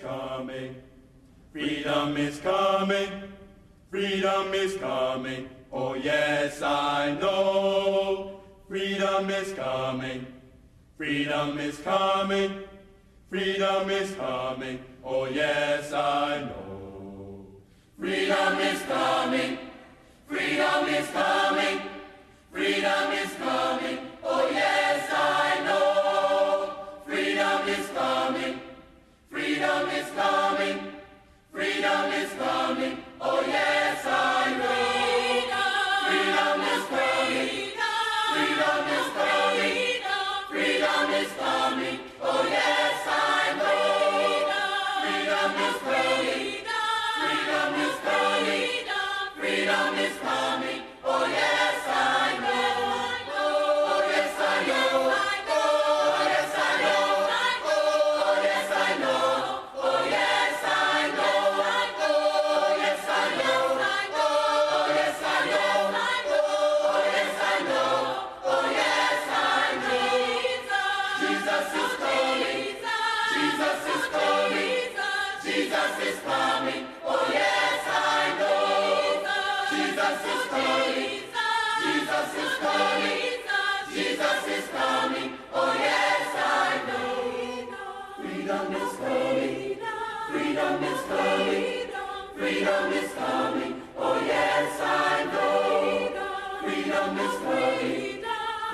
coming. Freedom is coming. Freedom is coming. Oh yes, I know. Freedom is coming. Freedom is coming. Freedom is coming. Oh yes, I know. Freedom is coming. Freedom is coming. Freedom is coming. Oh yes, I know. Freedom is coming. Freedom is coming. Freedom is coming. Oh yes, I know. Freedom is coming. Freedom is coming. Freedom is coming. Oh yes, I know. Freedom is coming. Freedom is coming. Freedom is coming. Oh yes, I know. Oh yes, I know. Oh yes, I know. Oh yes, I know. Oh yes, I know. Oh yes, I know. Oh yes, I know. Oh yes, I know. Oh yes, I know. Jesus is coming. Jesus is coming. Jesus is coming. Oh yes, I know. Jesus is coming. Jesus is coming. Jesus is coming. Oh yes, I know. Freedom is coming. Freedom is coming. Freedom is coming. Oh yes, I know. Freedom is coming.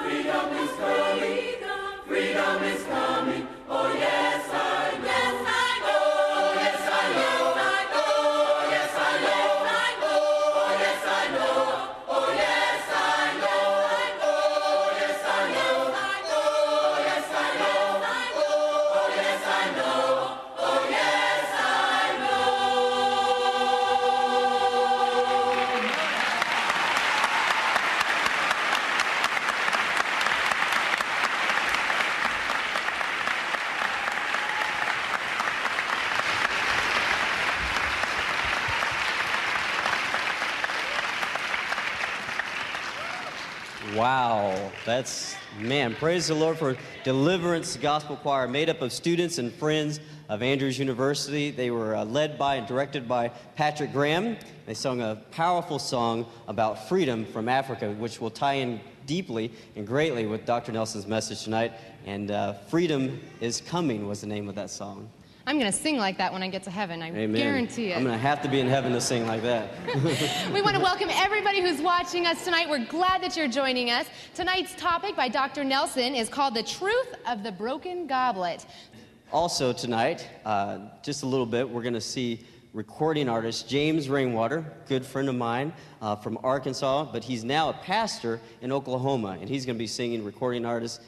Freedom is coming. Freedom is coming. Oh yes, I know. Oh yes, I know. Oh yes, I know. Oh yes, I know. Oh yes, I know. Oh yes, I know. Oh yes, I know. Oh yes, I know. Oh yes, I know. Wow, that's, man, praise the Lord for Deliverance Gospel Choir, made up of students and friends of Andrews University. They were led by and directed by Patrick Graham. They sung a powerful song about freedom from Africa, which will tie in deeply and greatly with Dr. Nelson's message tonight. And Freedom is Coming was the name of that song. I'm going to sing like that when I get to heaven. I Amen. guarantee it. I'm going to have to be in heaven to sing like that. We want to welcome everybody who's watching us tonight. We're glad that you're joining us. Tonight's topic by Dr. Nelson is called The Truth of the Broken Goblet. Also tonight, just a little bit, we're going to see recording artist James Rainwater, good friend of mine from Arkansas, but he's now a pastor in Oklahoma, and he's going to be singing recording artist,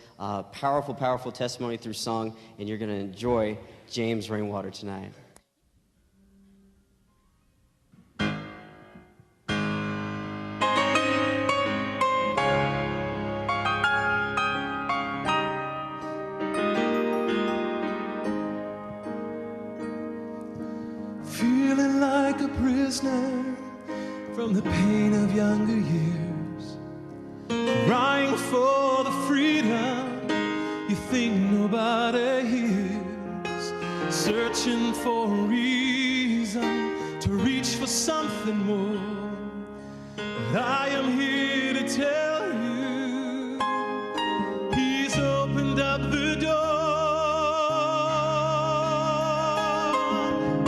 powerful, powerful testimony through song, and you're going to enjoy James Rainwater tonight. Feeling like a prisoner from the pain of younger years, crying for the freedom you think nobody hears, searching for a reason to reach for something more. But I am here to tell you, He's opened up the door.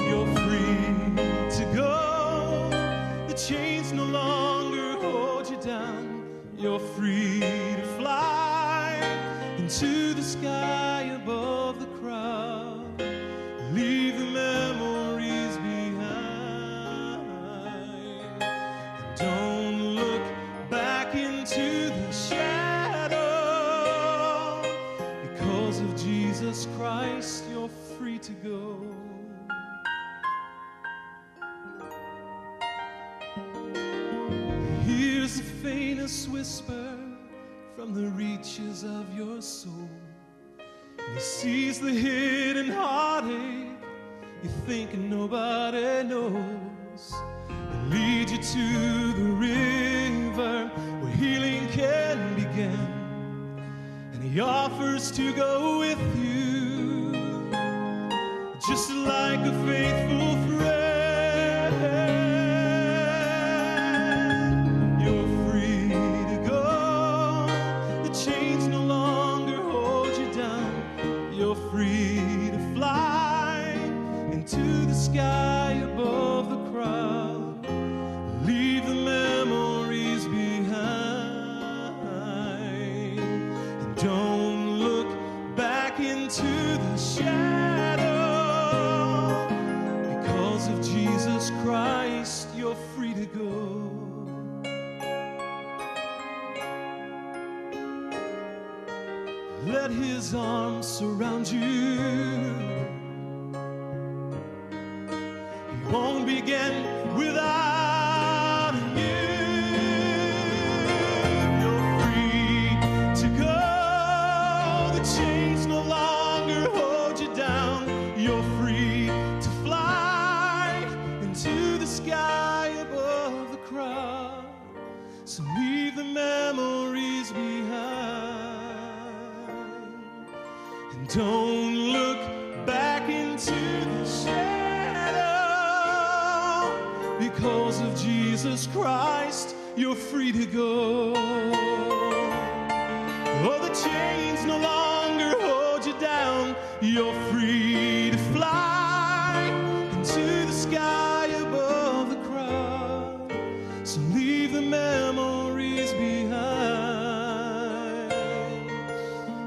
You're free to go. The chains no longer hold you down. You're free to fly into the sky above the crowd. Leave the memories behind. Don't look back into the shadow. Because of Jesus Christ, you're free to go. Here's the faintest whisper from the reaches of your soul. He sees the hidden heartache you think nobody knows, and lead you to the river where healing can begin. And He offers to go with you, just like a faithful friend. You're free to go. The chains no longer hold you down. You're free to fly into the sky above the crowd. Leave the memories behind. And don't look back into the shadow. Because of Jesus Christ, you're free to go. Let his arms surround you. He won't begin without you. You're free to go. The chains no longer hold you down. You're free to fly into the sky above the crowd. So leave the memories behind. And don't look back into the shadow. Because of Jesus Christ, you're free to go. Oh, the chains no longer hold you down. You're free to fly into the sky above the crowd. So leave the memories behind.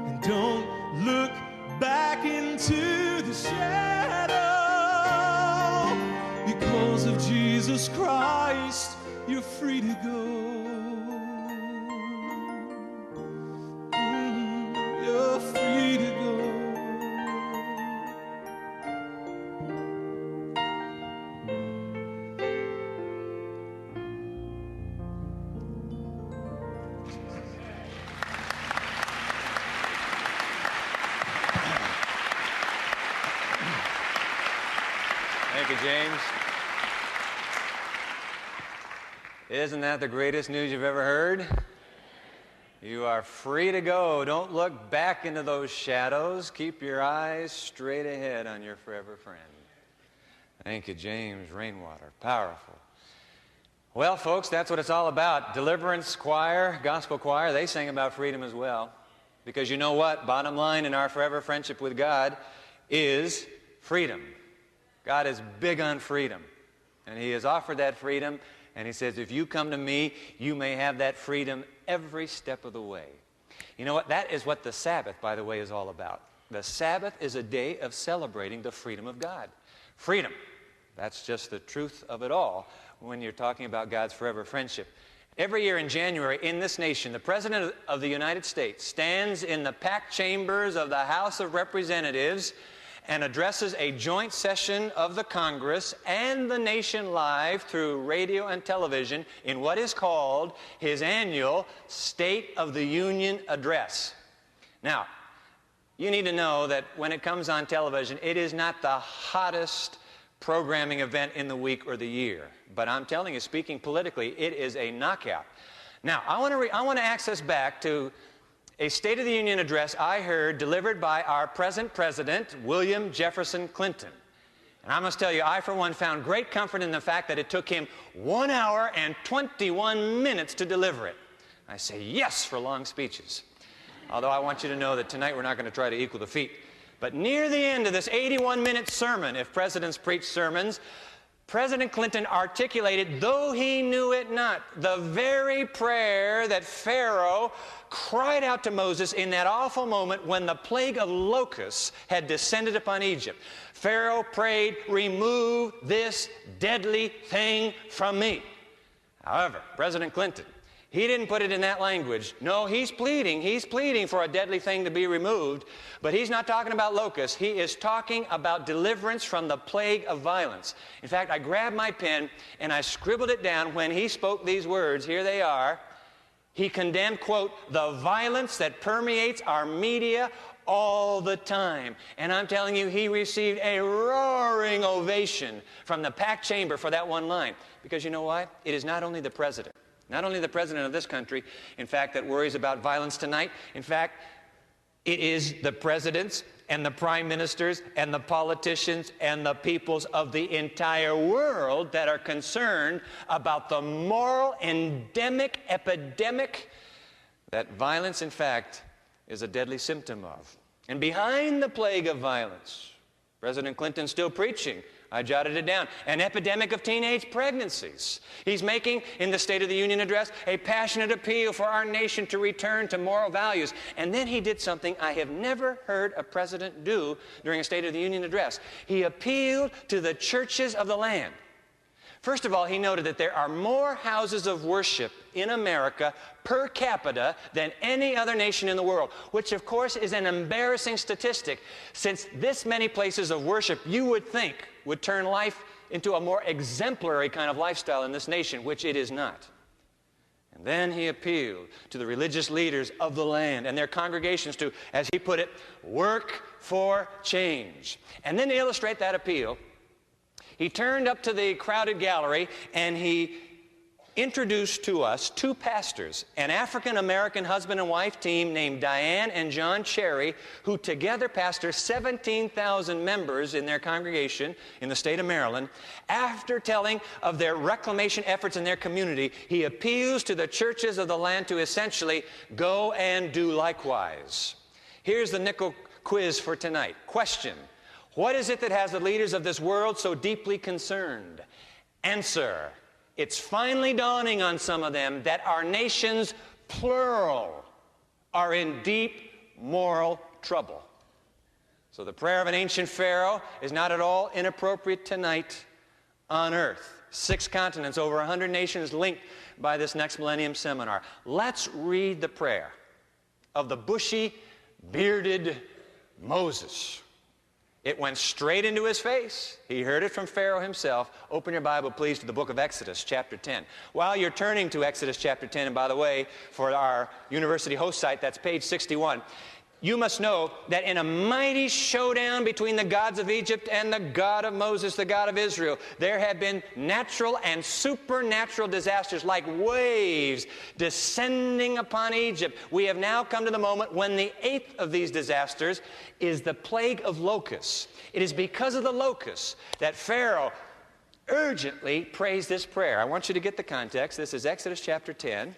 And don't look back into the shadow. Because of Jesus Christ, you're free to go. You're free to go. Thank you, James. Isn't that the greatest news you've ever heard? You are free to go. Don't look back into those shadows. Keep your eyes straight ahead on your forever friend. Thank you, James. Rainwater. Powerful. Well, folks, that's what it's all about. Deliverance choir, gospel choir, they sang about freedom as well. Because you know what? Bottom line in our forever friendship with God is freedom. God is big on freedom. And he has offered that freedom. And he says, if you come to me, you may have that freedom every step of the way. You know what? That is what the Sabbath, by the way, is all about. The Sabbath is a day of celebrating the freedom of God. Freedom. That's just the truth of it all when you're talking about God's forever friendship. Every year in January in this nation, the President of the United States stands in the packed chambers of the House of Representatives and addresses a joint session of the Congress and the nation live through radio and television in what is called his annual State of the Union Address. Now, you need to know that when it comes on television, it is not the hottest programming event in the week or the year. But I'm telling you, speaking politically, it is a knockout. Now, I want to access back to a State of the Union address I heard delivered by our present president, William Jefferson Clinton. And I must tell you, I, for one, found great comfort in the fact that it took him 1 hour and 21 minutes to deliver it. I say yes for long speeches. Although I want you to know that tonight we're not going to try to equal the feat. But near the end of this 81-minute sermon, if presidents preach sermons, President Clinton articulated, though he knew it not, the very prayer that Pharaoh cried out to Moses in that awful moment when the plague of locusts had descended upon Egypt. Pharaoh prayed, remove this deadly thing from me. However, President Clinton, he didn't put it in that language. No, he's pleading for a deadly thing to be removed, but he's not talking about locusts. He is talking about deliverance from the plague of violence. In fact, I grabbed my pen and I scribbled it down when he spoke these words. Here they are. He condemned, quote, the violence that permeates our media all the time. And I'm telling you, he received a roaring ovation from the packed chamber for that one line. Because you know why? It is not only the president of this country, in fact, that worries about violence tonight. In fact, it is the presidents and the prime ministers and the politicians and the peoples of the entire world that are concerned about the moral endemic epidemic that violence, in fact, is a deadly symptom of. And behind the plague of violence, President Clinton's still preaching, I jotted it down, an epidemic of teenage pregnancies. He's making, in the State of the Union address, a passionate appeal for our nation to return to moral values. And then he did something I have never heard a president do during a State of the Union address. He appealed to the churches of the land. First of all, he noted that there are more houses of worship in America per capita than any other nation in the world, which of course is an embarrassing statistic, since this many places of worship you would think would turn life into a more exemplary kind of lifestyle in this nation, which it is not. And then he appealed to the religious leaders of the land and their congregations to, as he put it, work for change. And then to illustrate that appeal, he turned up to the crowded gallery and he introduced to us two pastors, an African-American husband and wife team named Diane and John Cherry, who together pastor 17,000 members in their congregation in the state of Maryland. After telling of their reclamation efforts in their community, he appeals to the churches of the land to essentially go and do likewise. Here's the nickel quiz for tonight. Question: what is it that has the leaders of this world so deeply concerned? Answer: it's finally dawning on some of them that our nations, plural, are in deep moral trouble. So the prayer of an ancient pharaoh is not at all inappropriate tonight on earth. 6 continents, over 100 nations linked by this Next Millennium seminar. Let's read the prayer of the bushy, bearded Moses. It went straight into his face. He heard it from Pharaoh himself. Open your Bible, please, to the book of Exodus, chapter 10. While you're turning to Exodus, chapter 10, and by the way, for our university host site, that's page 61, you must know that in a mighty showdown between the gods of Egypt and the God of Moses, the God of Israel, there have been natural and supernatural disasters like waves descending upon Egypt. We have now come to the moment when the 8th of these disasters is the plague of locusts. It is because of the locusts that Pharaoh urgently prays this prayer. I want you to get the context. This is Exodus chapter 10.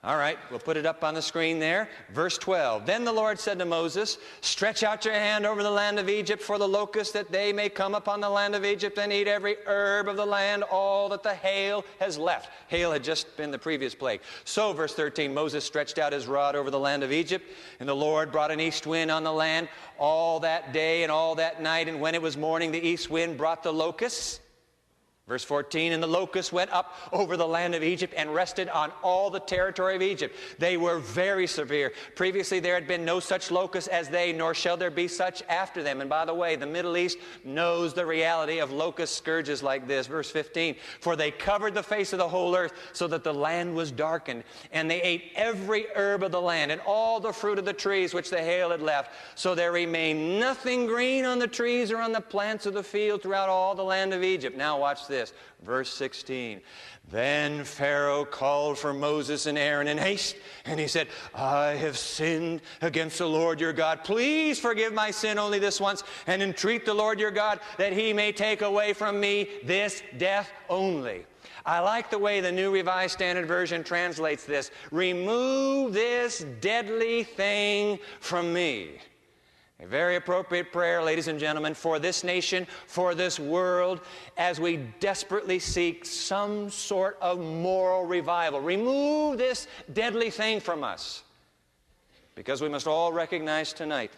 All right, we'll put it up on the screen there. Verse 12. Then the Lord said to Moses, stretch out your hand over the land of Egypt for the locusts, that they may come upon the land of Egypt and eat every herb of the land, all that the hail has left. Hail had just been the previous plague. So, verse 13, Moses stretched out his rod over the land of Egypt, and the Lord brought an east wind on the land all that day and all that night, and when it was morning, the east wind brought the locusts. Verse 14, and the locusts went up over the land of Egypt and rested on all the territory of Egypt. They were very severe. Previously there had been no such locusts as they, nor shall there be such after them. And by the way, the Middle East knows the reality of locust scourges like this. Verse 15, for they covered the face of the whole earth so that the land was darkened. And they ate every herb of the land and all the fruit of the trees which the hail had left. So there remained nothing green on the trees or on the plants of the field throughout all the land of Egypt. Now watch this. Verse 16, then Pharaoh called for Moses and Aaron in haste, and he said, I have sinned against the Lord your God. Please forgive my sin only this once, and entreat the Lord your God that he may take away from me this death only. I like the way the New Revised Standard Version translates this. Remove this deadly thing from me. A very appropriate prayer, ladies and gentlemen, for this nation, for this world, as we desperately seek some sort of moral revival. Remove this deadly thing from us. Because we must all recognize tonight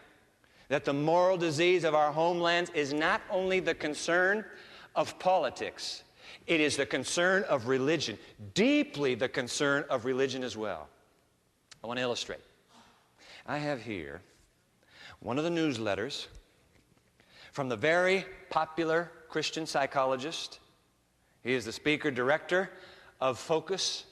that the moral disease of our homelands is not only the concern of politics, it is the concern of religion, deeply the concern of religion as well. I want to illustrate. I have here one of the newsletters from the very popular Christian psychologist. He is the speaker director of Focus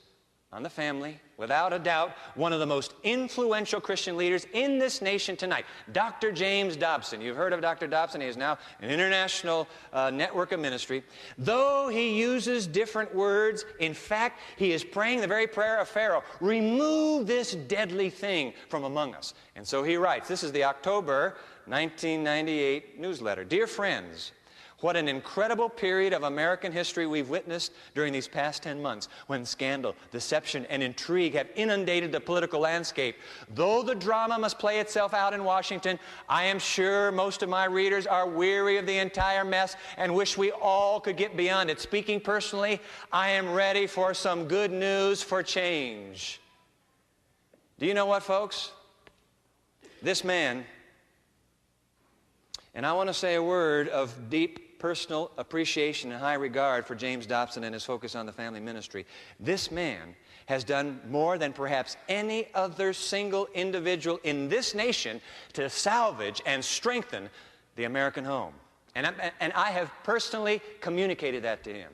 on the family, without a doubt, one of the most influential Christian leaders in this nation tonight, Dr. James Dobson. You've heard of Dr. Dobson. He is now an international network of ministry. Though he uses different words, in fact, he is praying the very prayer of Pharaoh, remove this deadly thing from among us. And so he writes, this is the October 1998 newsletter. Dear friends, what an incredible period of American history we've witnessed during these past 10 months when scandal, deception, and intrigue have inundated the political landscape. Though the drama must play itself out in Washington, I am sure most of my readers are weary of the entire mess and wish we all could get beyond it. Speaking personally, I am ready for some good news for change. Do you know what, folks? This man, and I want to say a word of deep personal appreciation and high regard for James Dobson and his focus on the family ministry. This man has done more than perhaps any other single individual in this nation to salvage and strengthen the American home. And I have personally communicated that to him.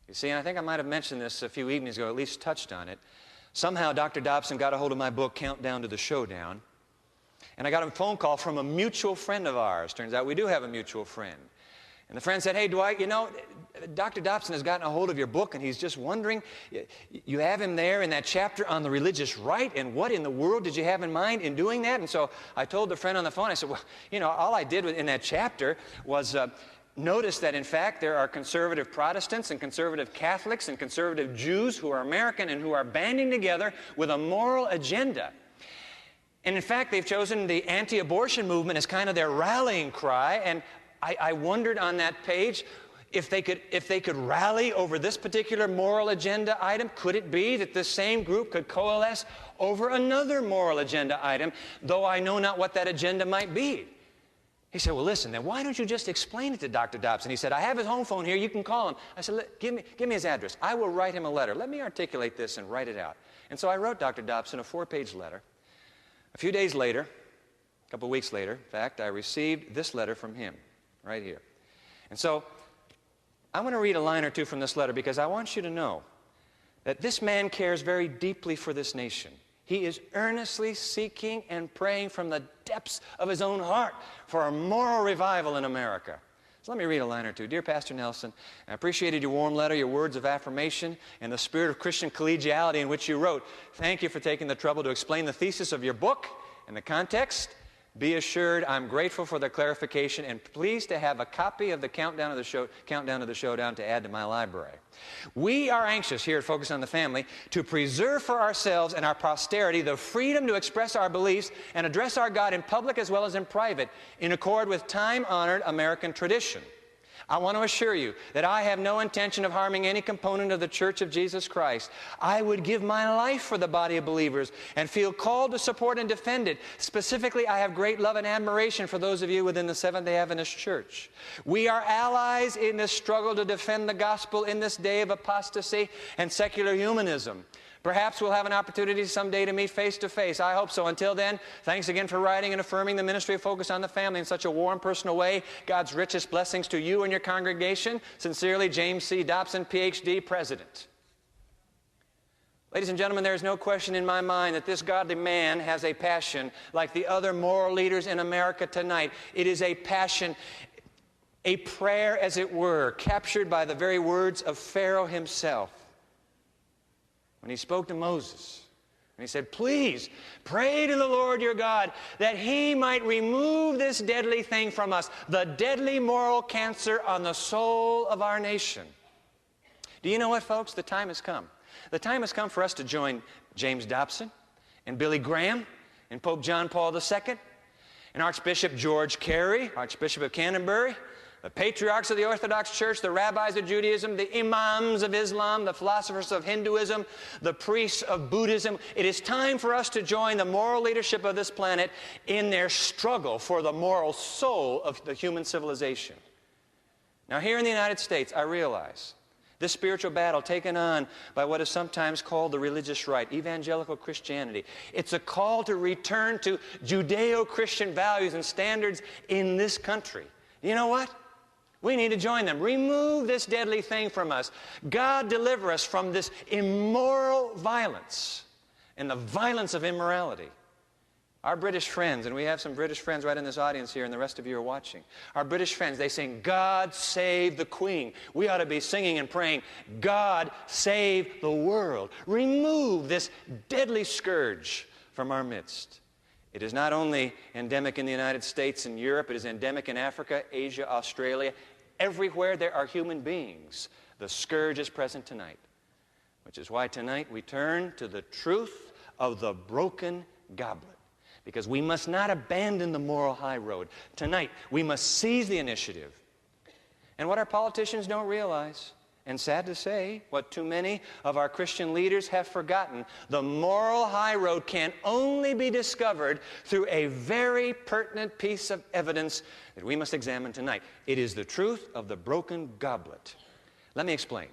You see, and I think I might have mentioned this a few evenings ago, at least touched on it. Somehow Dr. Dobson got a hold of my book, Countdown to the Showdown, and I got a phone call from a mutual friend of ours. Turns out we do have a mutual friend. And the friend said, hey, Dwight, you know, Dr. Dobson has gotten a hold of your book, and he's just wondering, you have him there in that chapter on the religious right, and what in the world did you have in mind in doing that? And so I told the friend on the phone, I said, well, you know, all I did in that chapter was notice that, in fact, there are conservative Protestants and conservative Catholics and conservative Jews who are American and who are banding together with a moral agenda. And in fact, they've chosen the anti-abortion movement as kind of their rallying cry. And I wondered on that page if they could rally over this particular moral agenda item. Could it be that this same group could coalesce over another moral agenda item, though I know not what that agenda might be? He said, well, listen, then why don't you just explain it to Dr. Dobson? He said, I have his home phone here. You can call him. I said, give me his address. I will write him a letter. Let me articulate this and write it out. And so I wrote Dr. Dobson a 4-page letter. A few days later, a couple of weeks later, in fact, I received this letter from him right here. And so I want to read a line or two from this letter because I want you to know that this man cares very deeply for this nation. He is earnestly seeking and praying from the depths of his own heart for a moral revival in America. So let me read a line or two. Dear Pastor Nelson, I appreciated your warm letter, your words of affirmation, and the spirit of Christian collegiality in which you wrote. Thank you for taking the trouble to explain the thesis of your book and the context. Be assured I'm grateful for the clarification and pleased to have a copy of the Countdown to the Showdown to add to my library. We are anxious here at Focus on the Family to preserve for ourselves and our posterity the freedom to express our beliefs and address our God in public as well as in private in accord with time-honored American tradition. I want to assure you that I have no intention of harming any component of the Church of Jesus Christ. I would give my life for the body of believers and feel called to support and defend it. Specifically, I have great love and admiration for those of you within the Seventh-day Adventist Church. We are allies in this struggle to defend the gospel in this day of apostasy and secular humanism. Perhaps we'll have an opportunity someday to meet face to face. I hope so. Until then, thanks again for writing and affirming the ministry of Focus on the Family in such a warm, personal way. God's richest blessings to you and your congregation. Sincerely, James C. Dobson, Ph.D., President. Ladies and gentlemen, there is no question in my mind that this godly man has a passion like the other moral leaders in America tonight. It is a passion, a prayer, as it were, captured by the very words of Pharaoh himself. When he spoke to Moses, and he said, please pray to the Lord your God that he might remove this deadly thing from us, the deadly moral cancer on the soul of our nation. Do you know what, folks? The time has come. The time has come for us to join James Dobson and Billy Graham and Pope John Paul II and Archbishop George Carey, Archbishop of Canterbury, the patriarchs of the Orthodox Church, the rabbis of Judaism, the imams of Islam, the philosophers of Hinduism, the priests of Buddhism. It is time for us to join the moral leadership of this planet in their struggle for the moral soul of the human civilization. Now, here in the United States, I realize this spiritual battle taken on by what is sometimes called the religious right, evangelical Christianity. It's a call to return to Judeo-Christian values and standards in this country. You know what? We need to join them. Remove this deadly thing from us. God deliver us from this immoral violence and the violence of immorality. Our British friends, and we have some British friends right in this audience here, and the rest of you are watching. Our British friends, they sing, God save the Queen. We ought to be singing and praying, God save the world. Remove this deadly scourge from our midst. It is not only endemic in the United States and Europe, it is endemic in Africa, Asia, Australia. Everywhere there are human beings, the scourge is present tonight. Which is why tonight we turn to the truth of the broken goblet. Because we must not abandon the moral high road. Tonight, we must seize the initiative. And what our politicians don't realize, and sad to say, what too many of our Christian leaders have forgotten, the moral high road can only be discovered through a very pertinent piece of evidence that we must examine tonight. It is the truth of the broken goblet. Let me explain.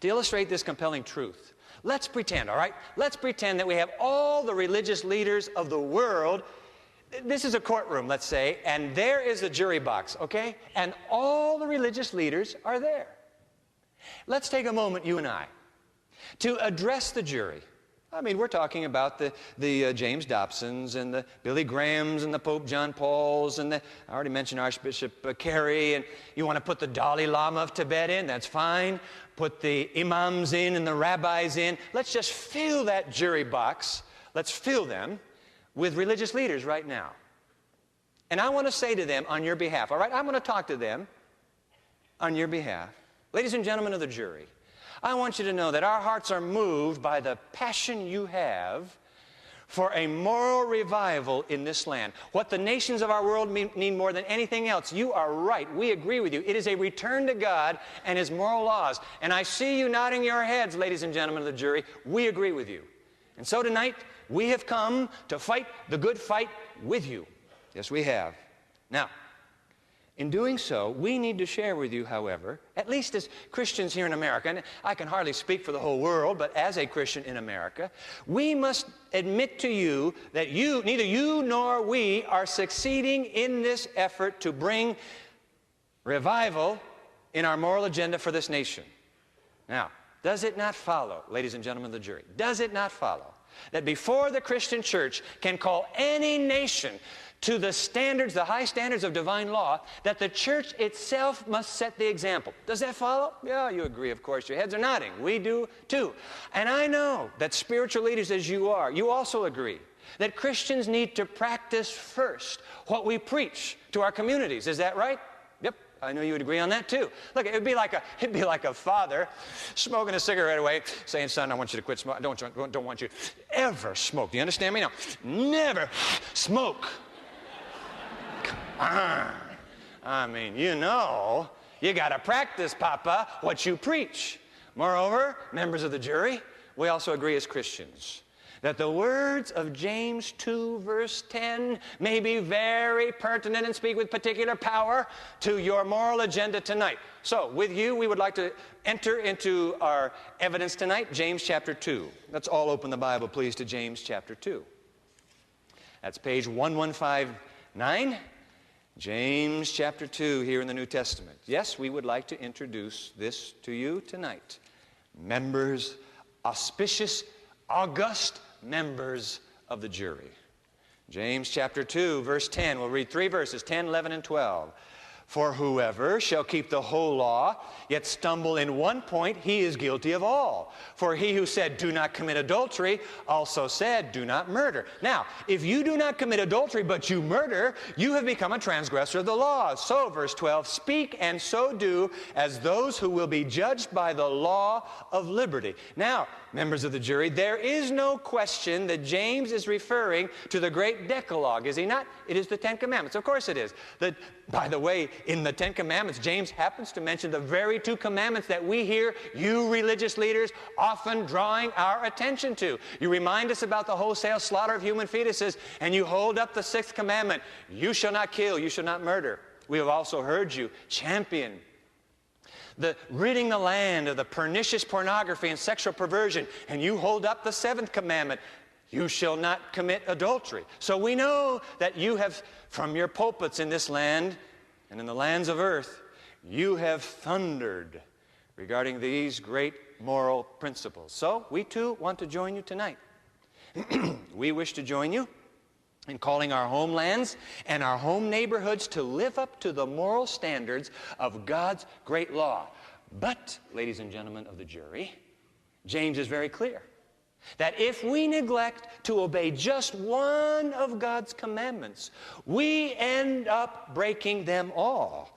To illustrate this compelling truth, let's pretend, all right? Let's pretend that we have all the religious leaders of the world. This is a courtroom, let's say, and there is a jury box, okay? And all the religious leaders are there. Let's take a moment, you and I, to address the jury. I mean, we're talking about the James Dobsons and the Billy Grahams and the Pope John Pauls and I already mentioned Archbishop Carey, and you want to put the Dalai Lama of Tibet in, that's fine. Put the imams in and the rabbis in. Let's just fill that jury box. Let's fill them with religious leaders right now. And I want to say to them on your behalf, all right? I'm going to talk to them on your behalf. Ladies and gentlemen of the jury, I want you to know that our hearts are moved by the passion you have for a moral revival in this land. What the nations of our world need more than anything else. You are right. We agree with you. It is a return to God and His moral laws. And I see you nodding your heads, ladies and gentlemen of the jury. We agree with you. And so tonight, we have come to fight the good fight with you. Yes, we have. Now, in doing so, we need to share with you, however, at least as Christians here in America, and I can hardly speak for the whole world, but as a Christian in America, we must admit to you that neither you nor we are succeeding in this effort to bring revival in our moral agenda for this nation. Now, does it not follow, ladies and gentlemen of the jury, does it not follow that before the Christian church can call any nation to the standards, the high standards of divine law, that the church itself must set the example? Does that follow? Yeah, you agree, of course. Your heads are nodding. We do too. And I know that spiritual leaders as you are, you also agree that Christians need to practice first what we preach to our communities. Is that right? Yep. I know you would agree on that too. Look, it'd be like a father smoking a cigarette away, saying, "Son, I want you to quit smoking. I don't want you to ever smoke. Do you understand me now? Never smoke." I mean, you got to practice, Papa, what you preach. Moreover, members of the jury, we also agree as Christians that the words of James 2, verse 10 may be very pertinent and speak with particular power to your moral agenda tonight. So, with you, we would like to enter into our evidence tonight, James chapter 2. Let's all open the Bible, please, to James chapter 2. That's page 1159. James chapter 2 here in the New Testament. Yes, we would like to introduce this to you tonight. Members, auspicious, august members of the jury. James chapter 2, verse 10. We'll read 3 verses, 10, 11, and 12. For whoever shall keep the whole law, yet stumble in one point, he is guilty of all. For he who said, "Do not commit adultery," also said, "Do not murder." Now, if you do not commit adultery, but you murder, you have become a transgressor of the law. So, verse 12, speak and so do as those who will be judged by the law of liberty. Now, members of the jury, there is no question that James is referring to the great Decalogue, is he not? It is the Ten Commandments. Of course it is. By the way, in the Ten Commandments, James happens to mention the very two commandments that we hear you religious leaders often drawing our attention to. You remind us about the wholesale slaughter of human fetuses, and you hold up the sixth commandment, you shall not kill, you shall not murder. We have also heard you champion the ridding the land of the pernicious pornography and sexual perversion, and you hold up the seventh commandment, you shall not commit adultery. So we know that you have, from your pulpits in this land and in the lands of earth, you have thundered regarding these great moral principles. So we too want to join you tonight. We wish to join you in calling our homelands and our home neighborhoods to live up to the moral standards of God's great law. But, ladies and gentlemen of the jury, James is very clear that if we neglect to obey just one of God's commandments, we end up breaking them all.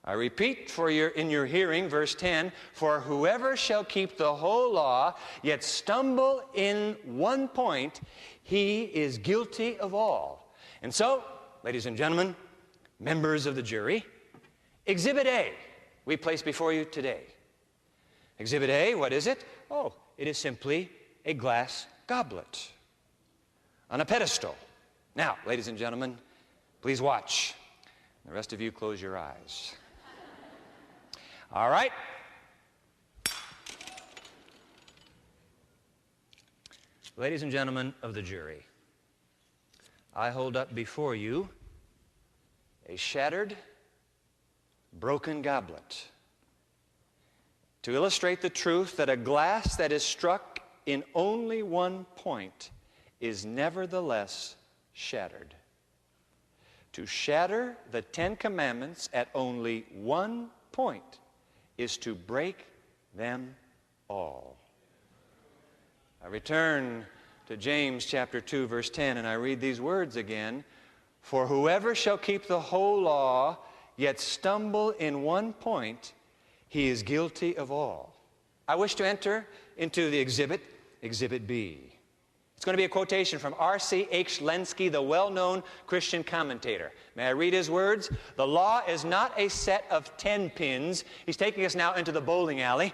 I repeat in your hearing, verse 10, for whoever shall keep the whole law, yet stumble in one point, he is guilty of all. And so, ladies and gentlemen, members of the jury, Exhibit A, we place before you today. Exhibit A, what is it? Oh, it is simply a glass goblet on a pedestal. Now, ladies and gentlemen, please watch. The rest of you, close your eyes. All right. Ladies and gentlemen of the jury, I hold up before you a shattered, broken goblet to illustrate the truth that a glass that is struck in only one point is nevertheless shattered. To shatter the 10 Commandments at only one point is to break them all. I return to James chapter 2, verse 10, and I read these words again. For whoever shall keep the whole law, yet stumble in one point, he is guilty of all. I wish to enter into the Exhibit B. It's going to be a quotation from R.C.H. Lenski, the well-known Christian commentator. May I read his words? The law is not a set of 10 pins. He's taking us now into the bowling alley.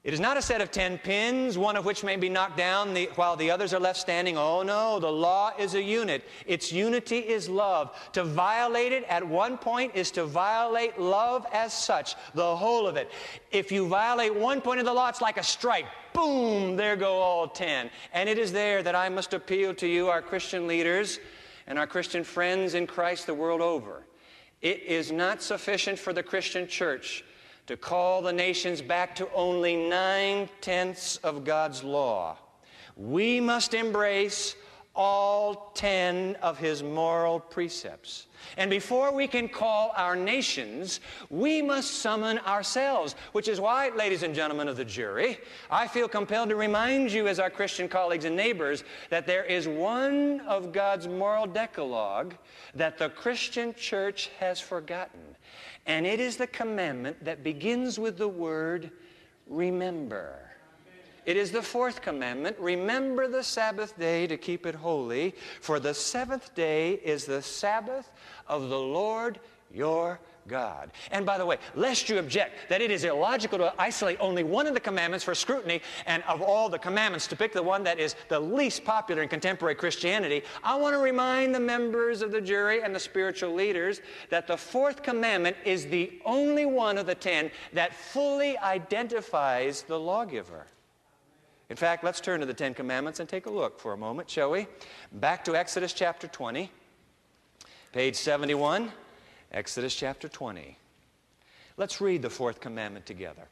It is not a set of 10 pins, one of which may be knocked down while the others are left standing. Oh no, the law is a unit. Its unity is love. To violate it at one point is to violate love as such, the whole of it. If you violate one point of the law, it's like a strike. Boom, there go all 10. And it is there that I must appeal to you, our Christian leaders and our Christian friends in Christ the world over. It is not sufficient for the Christian church to call the nations back to only 9/10 of God's law. We must embrace all 10 of His moral precepts. And before we can call our nations, we must summon ourselves, which is why, ladies and gentlemen of the jury, I feel compelled to remind you as our Christian colleagues and neighbors that there is one of God's moral decalogue that the Christian church has forgotten. And it is the commandment that begins with the word remember. It is the fourth commandment. Remember the Sabbath day to keep it holy, for the seventh day is the Sabbath of the Lord your God. And by the way, lest you object that it is illogical to isolate only one of the commandments for scrutiny, and of all the commandments to pick the one that is the least popular in contemporary Christianity, I want to remind the members of the jury and the spiritual leaders that the fourth commandment is the only one of the 10 that fully identifies the lawgiver. In fact, let's turn to the 10 Commandments and take a look for a moment, shall we? Back to Exodus chapter 20, page 71. Exodus chapter 20. Let's read the fourth commandment together.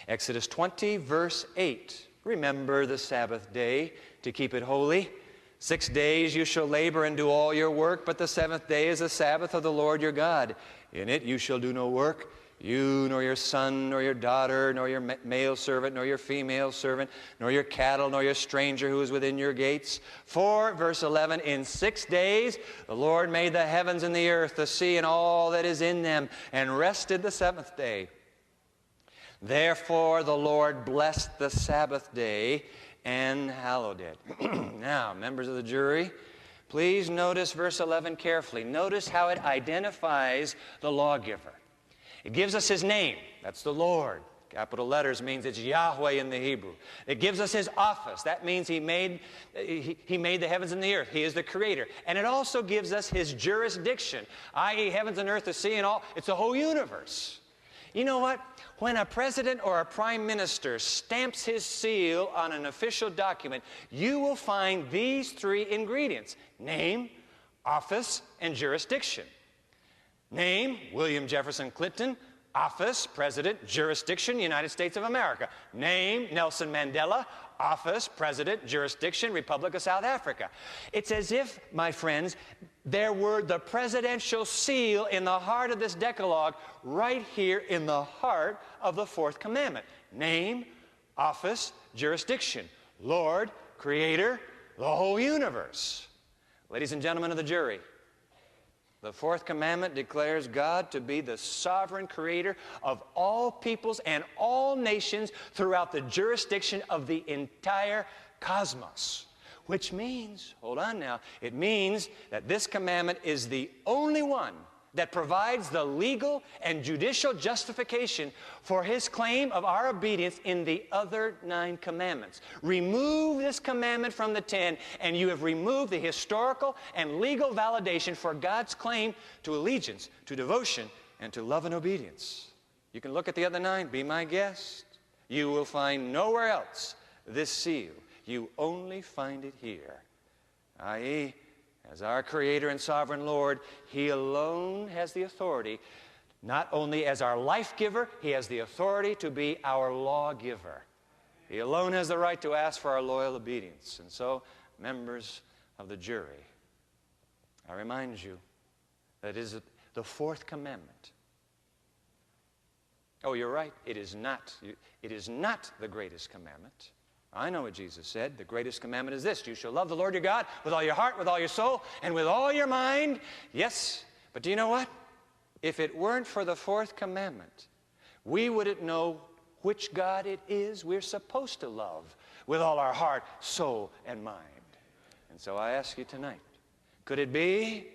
Exodus 20, verse 8. Remember the Sabbath day to keep it holy. 6 days you shall labor and do all your work, but the seventh day is the Sabbath of the Lord your God. In it you shall do no work, you, nor your son, nor your daughter, nor your male servant, nor your female servant, nor your cattle, nor your stranger who is within your gates. For, verse 11, in 6 days the Lord made the heavens and the earth, the sea, and all that is in them, and rested the seventh day. Therefore the Lord blessed the Sabbath day and hallowed it. Now, members of the jury, please notice verse 11 carefully. Notice how it identifies the lawgiver. It gives us His name. That's the Lord. Capital letters means it's Yahweh in the Hebrew. It gives us His office. That means He made the heavens and the earth. He is the Creator. And it also gives us His jurisdiction, i.e. heavens and earth, the sea, and all. It's the whole universe. You know what? When a president or a prime minister stamps his seal on an official document, you will find these three ingredients: name, office, and jurisdiction. Name, William Jefferson Clinton. Office, President, Jurisdiction, United States of America. Name, Nelson Mandela. Office, President, Jurisdiction, Republic of South Africa. It's as if, my friends, there were the presidential seal in the heart of this Decalogue, right here in the heart of the fourth commandment. Name, office, jurisdiction. Lord, Creator, the whole universe. Ladies and gentlemen of the jury, the fourth commandment declares God to be the sovereign creator of all peoples and all nations throughout the jurisdiction of the entire cosmos. Which means, hold on now, it means that this commandment is the only one that provides the legal and judicial justification for his claim of our obedience in the other 9 commandments. Remove this commandment from the 10, and you have removed the historical and legal validation for God's claim to allegiance, to devotion, and to love and obedience. You can look at the other 9, be my guest. You will find nowhere else this seal. You only find it here, i.e., as our Creator and Sovereign Lord, He alone has the authority, not only as our life giver, He has the authority to be our lawgiver. He alone has the right to ask for our loyal obedience. And so, members of the jury, I remind you that it is the fourth commandment. Oh, you're right, it is not the greatest commandment. I know what Jesus said. The greatest commandment is this: you shall love the Lord your God with all your heart, with all your soul, and with all your mind. Yes, but do you know what? If it weren't for the fourth commandment, we wouldn't know which God it is we're supposed to love with all our heart, soul, and mind. And so I ask you tonight, could it be,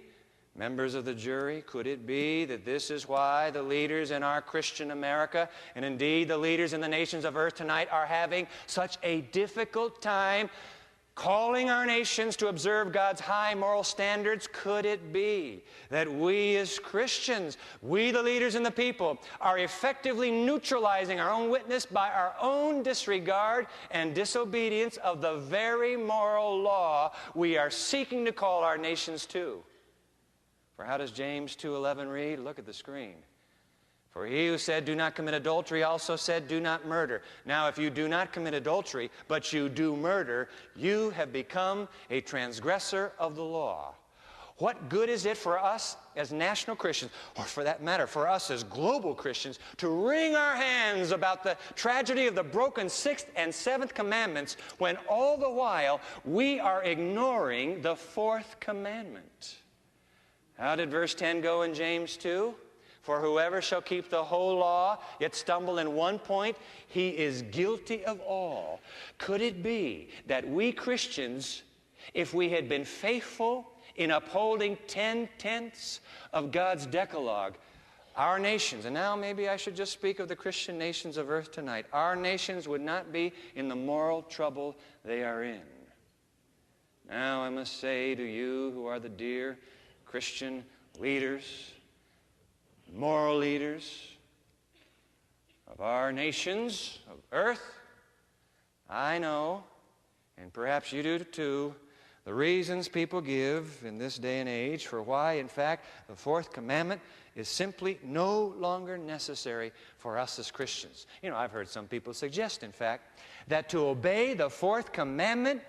members of the jury, could it be that this is why the leaders in our Christian America, and indeed the leaders in the nations of earth tonight, are having such a difficult time calling our nations to observe God's high moral standards? Could it be that we as Christians, we the leaders and the people, are effectively neutralizing our own witness by our own disregard and disobedience of the very moral law we are seeking to call our nations to? For how does James 2:11 read? Look at the screen. For he who said, do not commit adultery, also said, do not murder. Now, if you do not commit adultery, but you do murder, you have become a transgressor of the law. What good is it for us as national Christians, or for that matter, for us as global Christians, to wring our hands about the tragedy of the broken 6th and 7th commandments, when all the while we are ignoring the 4th commandment? How did verse 10 go in James 2? For whoever shall keep the whole law, yet stumble in one point, he is guilty of all. Could it be that we Christians, if we had been faithful in upholding 10/10 of God's Decalogue, our nations, and now maybe I should just speak of the Christian nations of earth tonight, our nations would not be in the moral trouble they are in. Now I must say to you who are the dear Christian leaders, moral leaders of our nations of earth, I know, and perhaps you do too, the reasons people give in this day and age for why, in fact, the 4th commandment is simply no longer necessary for us as Christians. You know, I've heard some people suggest, in fact, that to obey the 4th commandment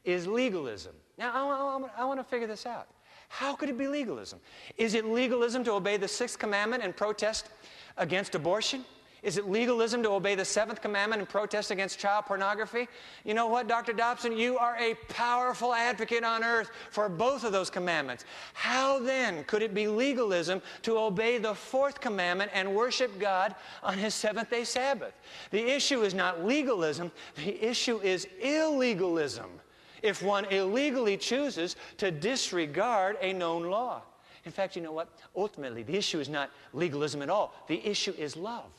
is legalism. Now, I want to figure this out. How could it be legalism? Is it legalism to obey the 6th commandment and protest against abortion? Is it legalism to obey the 7th commandment and protest against child pornography? You know what, Dr. Dobson? You are a powerful advocate on earth for both of those commandments. How then could it be legalism to obey the 4th commandment and worship God on His 7th-day Sabbath? The issue is not legalism. The issue is illegalism, if one illegally chooses to disregard a known law. In fact, you know what? Ultimately, the issue is not legalism at all. The issue is love.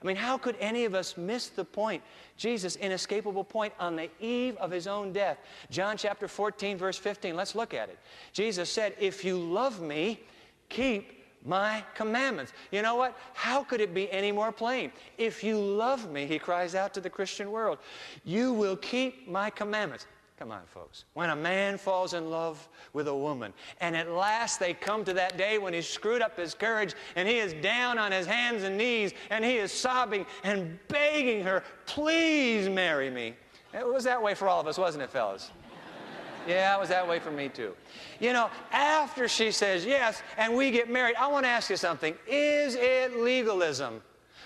I mean, how could any of us miss the point, Jesus' inescapable point on the eve of His own death? John chapter 14, verse 15, let's look at it. Jesus said, if you love me, keep my commandments. You know what? How could it be any more plain? If you love me, He cries out to the Christian world, you will keep my commandments. Come on, folks. When a man falls in love with a woman, and at last they come to that day when he's screwed up his courage, and he is down on his hands and knees, and he is sobbing and begging her, please marry me. It was that way for all of us, wasn't it, fellas? Yeah, it was that way for me, too. You know, after she says yes, and we get married, I want to ask you something. Is it legalism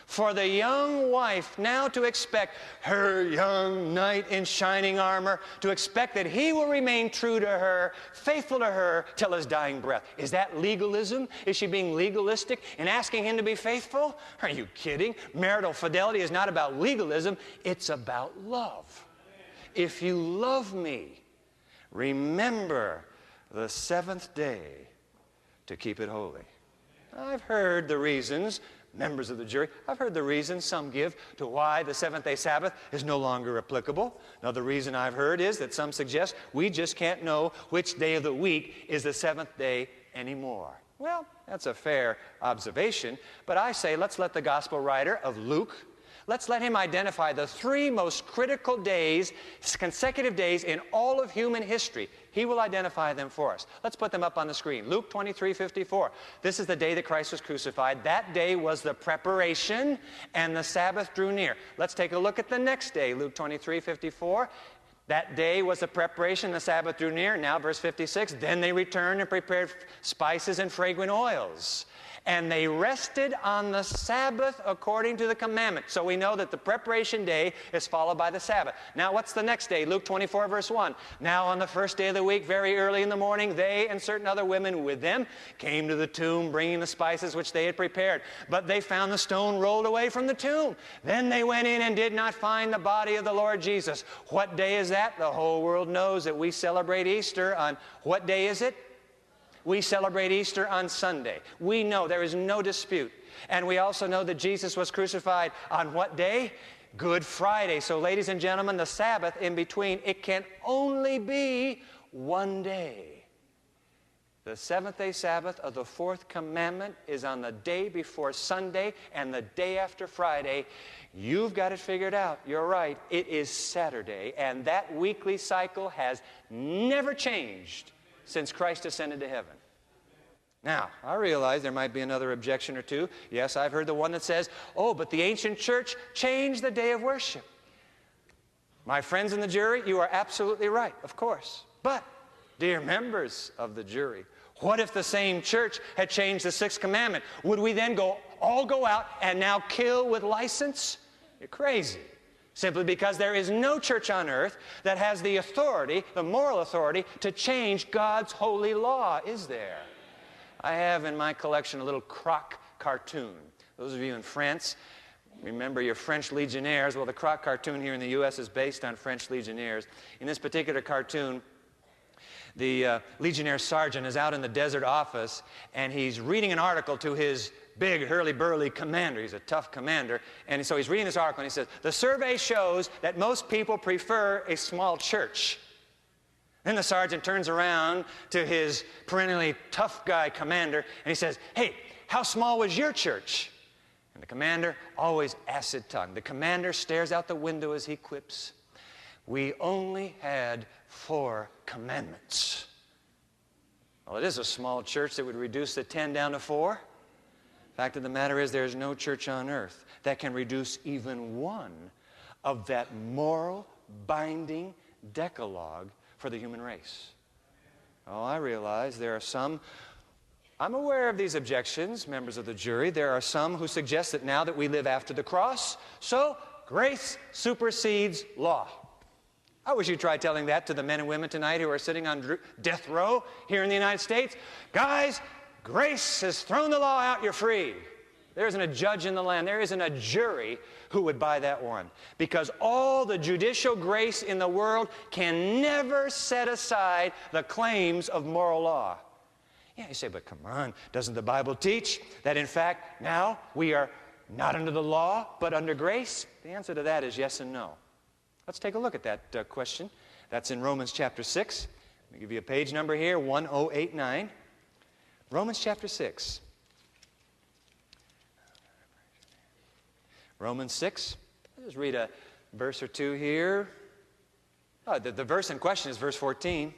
for the young wife now to expect her young knight in shining armor, to expect that he will remain true to her, faithful to her, till his dying breath? Is that legalism? Is she being legalistic in asking him to be faithful? Are you kidding? Marital fidelity is not about legalism. It's about love. If you love me, remember the seventh day to keep it holy. I've heard the reasons, members of the jury, I've heard the reasons some give to why the seventh-day Sabbath is no longer applicable. Another reason I've heard is that some suggest we just can't know which day of the week is the seventh day anymore. Well, that's a fair observation, but I say let's let the gospel writer of Luke, let's let him identify the three most critical days, consecutive days in all of human history. He will identify them for us. Let's put them up on the screen. Luke 23:54. This is the day that Christ was crucified. That day was the preparation, and the Sabbath drew near. Let's take a look at the next day, Luke 23:54. That day was the preparation, the Sabbath drew near. Now, verse 56, then they returned and prepared spices and fragrant oils. And they rested on the Sabbath according to the commandment. So we know that the preparation day is followed by the Sabbath. Now what's the next day? Luke 24 verse 1. Now on the first day of the week, very early in the morning, they and certain other women with them came to the tomb, bringing the spices which they had prepared. But they found the stone rolled away from the tomb. Then they went in and did not find the body of the Lord Jesus. What day is that? The whole world knows that we celebrate Easter on what day is it? We celebrate Easter on Sunday. We know there is no dispute. And we also know that Jesus was crucified on what day? Good Friday. So ladies and gentlemen, the Sabbath in between, it can only be one day. The seventh-day Sabbath of the fourth commandment is on the day before Sunday and the day after Friday. You've got it figured out. You're right. It is Saturday. And that weekly cycle has never changed since Christ ascended to heaven. Now, I realize there might be another objection or two. Yes, I've heard the one that says, oh, but the ancient church changed the day of worship. My friends in the jury, you are absolutely right, of course. But, dear members of the jury, what if the same church had changed the sixth commandment? Would we then all go out and now kill with license? You're crazy. Simply because there is no church on earth that has the authority, the moral authority, to change God's holy law, is there? I have in my collection a little croc cartoon. Those of you in France, remember your French legionnaires. Well, the croc cartoon here in the U.S. is based on French legionnaires. In this particular cartoon, the legionnaire sergeant is out in the desert office, and he's reading an article to his big, hurly-burly commander. He's a tough commander. And so he's reading this article, and he says, the survey shows that most people prefer a small church. Then the sergeant turns around to his perennially tough guy commander, and he says, hey, how small was your church? And the commander, always acid-tongued. The commander stares out the window as he quips, we only had 4 commandments. Well, it is a small church that would reduce the 10 down to 4. Fact of the matter is there is no church on earth that can reduce even one of that moral binding decalogue for the human race. Oh, I realize there are some, I'm aware of these objections, members of the jury. There are some who suggest that now that we live after the cross, so grace supersedes law. I wish you'd try telling that to the men and women tonight who are sitting on death row here in the United States. Guys, grace has thrown the law out, you're free. There isn't a judge in the land. There isn't a jury who would buy that one. Because all the judicial grace in the world can never set aside the claims of moral law. Yeah, you say, but come on, doesn't the Bible teach that in fact now we are not under the law but under grace? The answer to that is yes and no. Let's take a look at that question. That's in Romans chapter 6. Let me give you a page number here, 1089. Romans chapter 6. Romans 6. Let's just read a verse or two here. The verse in question is verse 14.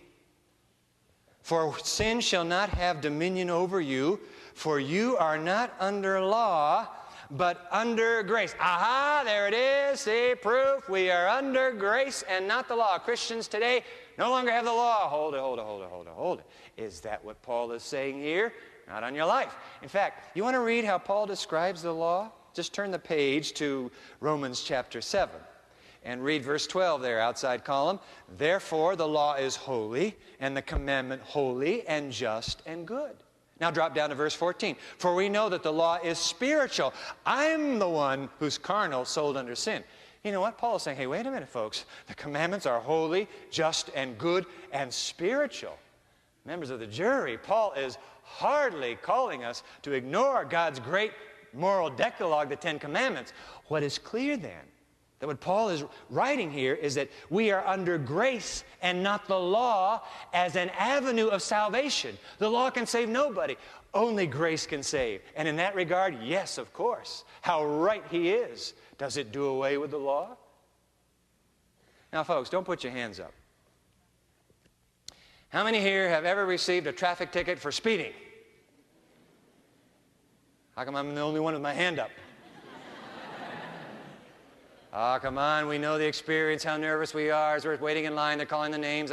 For sin shall not have dominion over you, for you are not under law, but under grace. Aha, there it is. See, proof. We are under grace and not the law. Christians today no longer have the law. Hold it. Is that what Paul is saying here? Not on your life. In fact, you want to read how Paul describes the law? Just turn the page to Romans chapter 7 and read verse 12 there, outside column. Therefore, the law is holy, and the commandment holy and just and good. Now drop down to verse 14. For we know that the law is spiritual. I'm the one who's carnal, sold under sin. You know what? Paul is saying, hey, wait a minute, folks. The commandments are holy, just, and good, and spiritual. Members of the jury, Paul is hardly calling us to ignore God's great moral decalogue, the Ten Commandments. What is clear then, that what Paul is writing here is that we are under grace and not the law as an avenue of salvation. The law can save nobody. Only grace can save. And in that regard, yes, of course. How right he is. Does it do away with the law? Now, folks, don't put your hands up. How many here have ever received a traffic ticket for speeding? How come I'm the only one with my hand up? Oh, come on, we know the experience, how nervous we are as we're waiting in line. They're calling the names.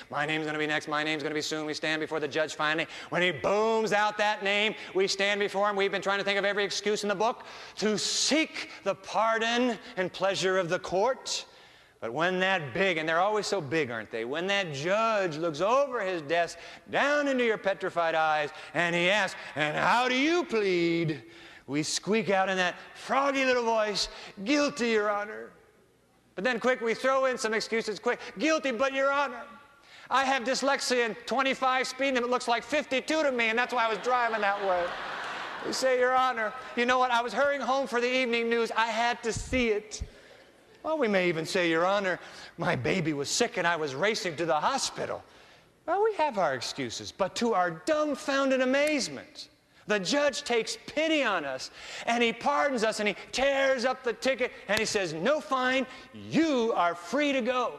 My name's going to be next. My name's going to be soon. We stand before the judge finally. When he booms out that name, we stand before him. We've been trying to think of every excuse in the book to seek the pardon and pleasure of the court. But when that big, and they're always so big, aren't they? When that judge looks over his desk, down into your petrified eyes, and he asks, and how do you plead? We squeak out in that froggy little voice, guilty, Your Honor. But then quick, we throw in some excuses quick. Guilty, but Your Honor, I have dyslexia and 25 speed limit looks like 52 to me, and that's why I was driving that way. We say, Your Honor, you know what? I was hurrying home for the evening news. I had to see it. Well, we may even say, Your Honor, my baby was sick and I was racing to the hospital. Well, we have our excuses, but to our dumbfounded amazement, the judge takes pity on us, and he pardons us, and he tears up the ticket, and he says, no fine, you are free to go.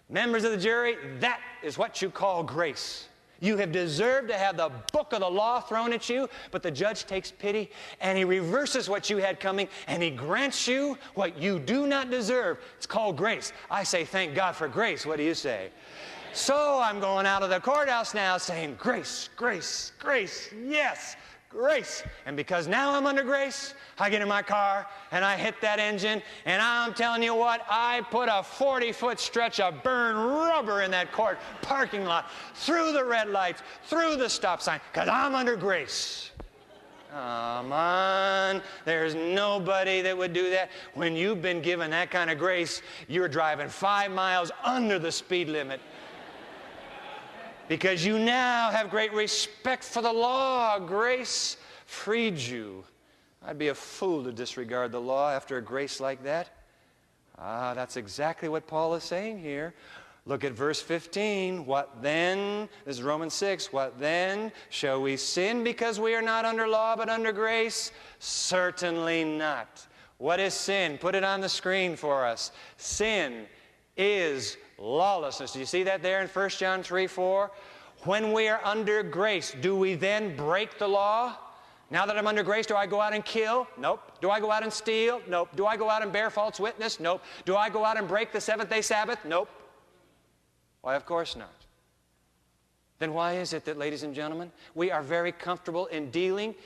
Members of the jury, that is what you call grace. You have deserved to have the book of the law thrown at you, but the judge takes pity, and he reverses what you had coming, and he grants you what you do not deserve. It's called grace. I say, thank God for grace. What do you say? So I'm going out of the courthouse now saying, grace, grace, grace, yes, grace. And because now I'm under grace, I get in my car and I hit that engine, and I'm telling you what, I put a 40-foot stretch of burned rubber in that court parking lot, through the red lights, through the stop sign, because I'm under grace. Come on, there's nobody that would do that. When you've been given that kind of grace, you're driving 5 miles under the speed limit. Because you now have great respect for the law. Grace freed you. I'd be a fool to disregard the law after a grace like that. That's exactly what Paul is saying here. Look at verse 15. What then? This is Romans 6. What then? Shall we sin because we are not under law but under grace? Certainly not. What is sin? Put it on the screen for us. Sin is lawlessness. Do you see that there in 1 John 3:4? When we are under grace, do we then break the law? Now that I'm under grace, do I go out and kill? Nope. Do I go out and steal? Nope. Do I go out and bear false witness? Nope. Do I go out and break the seventh-day Sabbath? Nope. Why, of course not. Then why is it that, ladies and gentlemen, we are very comfortable in dealing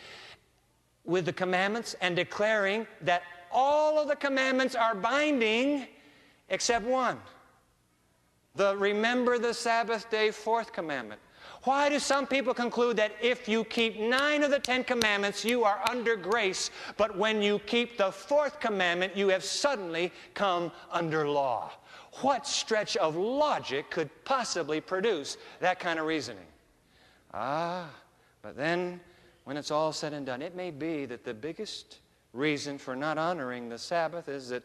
with the commandments and declaring that all of the commandments are binding except one? Remember the Sabbath day, fourth commandment. Why do some people conclude that if you keep 9 of the 10 commandments, you are under grace, but when you keep the fourth commandment, you have suddenly come under law? What stretch of logic could possibly produce that kind of reasoning? But then, when it's all said and done, it may be that the biggest reason for not honoring the Sabbath is that,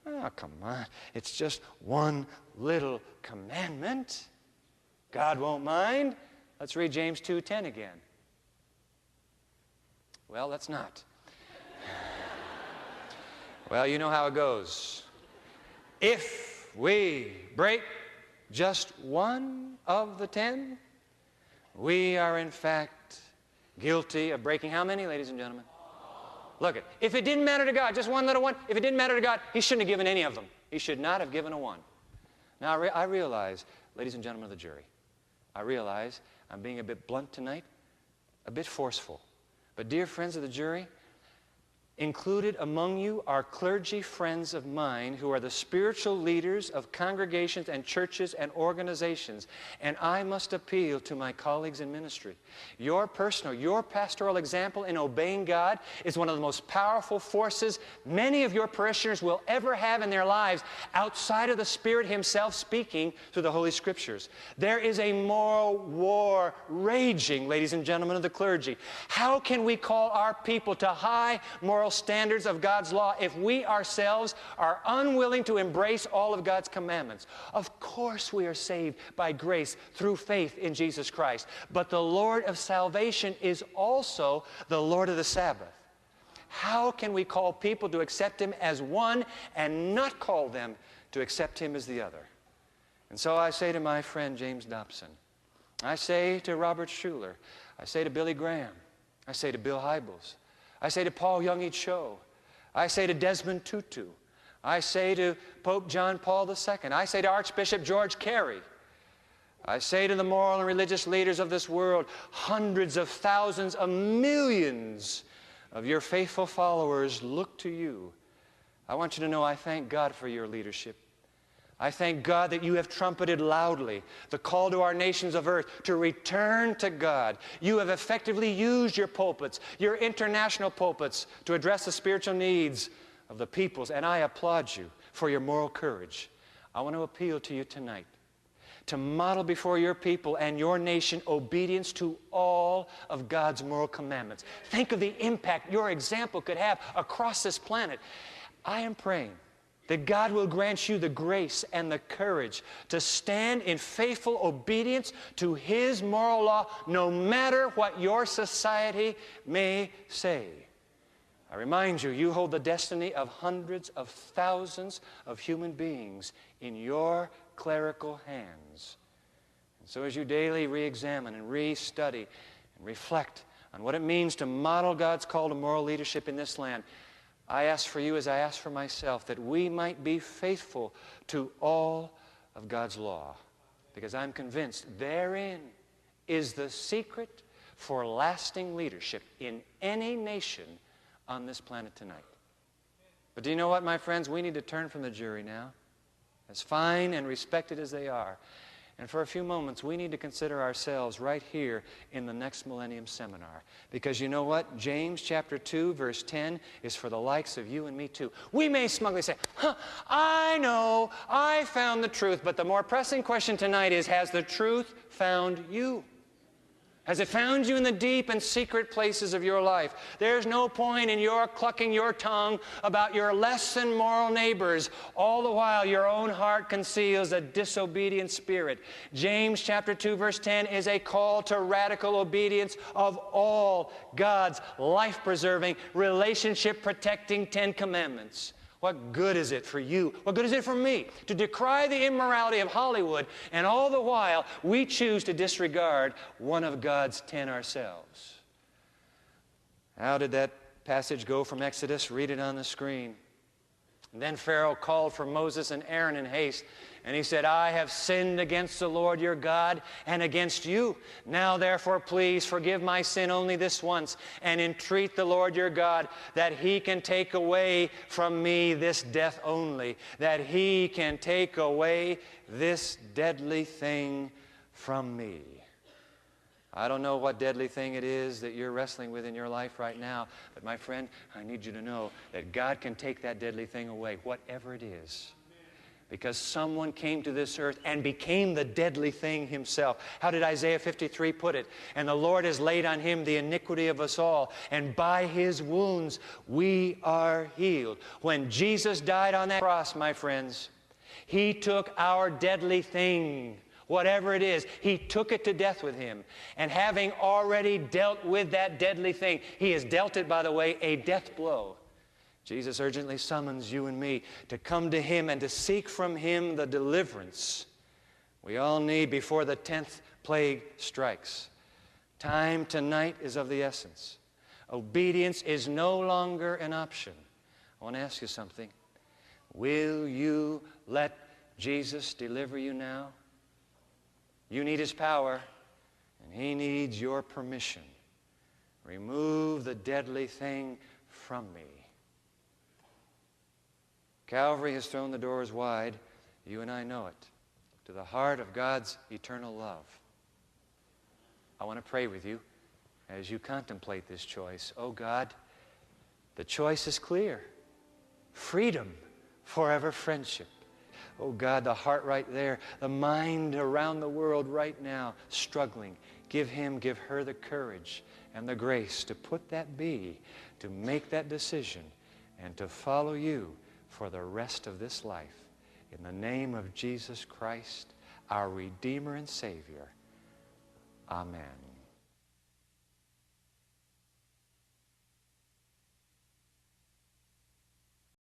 oh, come on, it's just one little commandment. God won't mind. Let's read James 2:10 again. Well, let's not. Well, you know how it goes. If we break just one of the 10, we are in fact guilty of breaking how many, ladies and gentlemen? Look, if it didn't matter to God, just one little one, if it didn't matter to God, he shouldn't have given any of them. He should not have given a one. Now, I realize, ladies and gentlemen of the jury, I realize I'm being a bit blunt tonight, a bit forceful. But dear friends of the jury, included among you are clergy friends of mine who are the spiritual leaders of congregations and churches and organizations. And I must appeal to my colleagues in ministry. Your pastoral example in obeying God is one of the most powerful forces many of your parishioners will ever have in their lives outside of the Spirit Himself speaking through the Holy Scriptures. There is a moral war raging, ladies and gentlemen of the clergy. How can we call our people to high moral standards of God's law if we ourselves are unwilling to embrace all of God's commandments? Of course we are saved by grace through faith in Jesus Christ, but the Lord of salvation is also the Lord of the Sabbath. How can we call people to accept Him as one and not call them to accept Him as the other? And so I say to my friend James Dobson, I say to Robert Schuller, I say to Billy Graham, I say to Bill Hybels, I say to Paul Young-E Cho, I say to Desmond Tutu, I say to Pope John Paul II, I say to Archbishop George Carey, I say to the moral and religious leaders of this world, hundreds of thousands of millions of your faithful followers look to you. I want you to know I thank God for your leadership. I thank God that you have trumpeted loudly the call to our nations of earth to return to God. You have effectively used your pulpits, your international pulpits, to address the spiritual needs of the peoples, and I applaud you for your moral courage. I want to appeal to you tonight to model before your people and your nation obedience to all of God's moral commandments. Think of the impact your example could have across this planet. I am praying that God will grant you the grace and the courage to stand in faithful obedience to His moral law, no matter what your society may say. I remind you, you hold the destiny of hundreds of thousands of human beings in your clerical hands. And so as you daily re-examine and re-study and reflect on what it means to model God's call to moral leadership in this land, I ask for you as I ask for myself that we might be faithful to all of God's law, because I'm convinced therein is the secret for lasting leadership in any nation on this planet tonight. But do you know what, my friends? We need to turn from the jury now, as fine and respected as they are. And for a few moments, we need to consider ourselves right here in the Next Millennium Seminar. Because you know what? James chapter 2, verse 10 is for the likes of you and me too. We may smugly say, I know, I found the truth. But the more pressing question tonight is, has the truth found you? Has it found you in the deep and secret places of your life? There's no point in your clucking your tongue about your less than moral neighbors, all the while your own heart conceals a disobedient spirit. James chapter 2 verse 10 is a call to radical obedience of all God's life-preserving, relationship-protecting 10 commandments. What good is it for you? What good is it for me to decry the immorality of Hollywood, and all the while we choose to disregard one of God's 10 ourselves? How did that passage go from Exodus? Read it on the screen. And then Pharaoh called for Moses and Aaron in haste, and he said, I have sinned against the Lord your God and against you. Now therefore please forgive my sin only this once, and entreat the Lord your God that He can take away from me this death only, that He can take away this deadly thing from me. I don't know what deadly thing it is that you're wrestling with in your life right now, but my friend, I need you to know that God can take that deadly thing away, whatever it is. Because someone came to this earth and became the deadly thing Himself. How did Isaiah 53 put it? And the Lord has laid on Him the iniquity of us all, and by His wounds we are healed. When Jesus died on that cross, my friends, He took our deadly thing, whatever it is, He took it to death with Him. And having already dealt with that deadly thing, He has dealt it, by the way, a death blow. Jesus urgently summons you and me to come to Him and to seek from Him the deliverance we all need before the 10th plague strikes. Time tonight is of the essence. Obedience is no longer an option. I want to ask you something. Will you let Jesus deliver you now? You need His power, and He needs your permission. Remove the deadly thing from me. Calvary has thrown the doors wide, you and I know it, to the heart of God's eternal love. I want to pray with you as you contemplate this choice. Oh God, the choice is clear. Freedom, forever friendship. Oh God, the heart right there, the mind around the world right now, struggling. Give him, give her the courage and the grace to put that be, to make that decision, and to follow you for the rest of this life. In the name of Jesus Christ, our Redeemer and Savior. Amen.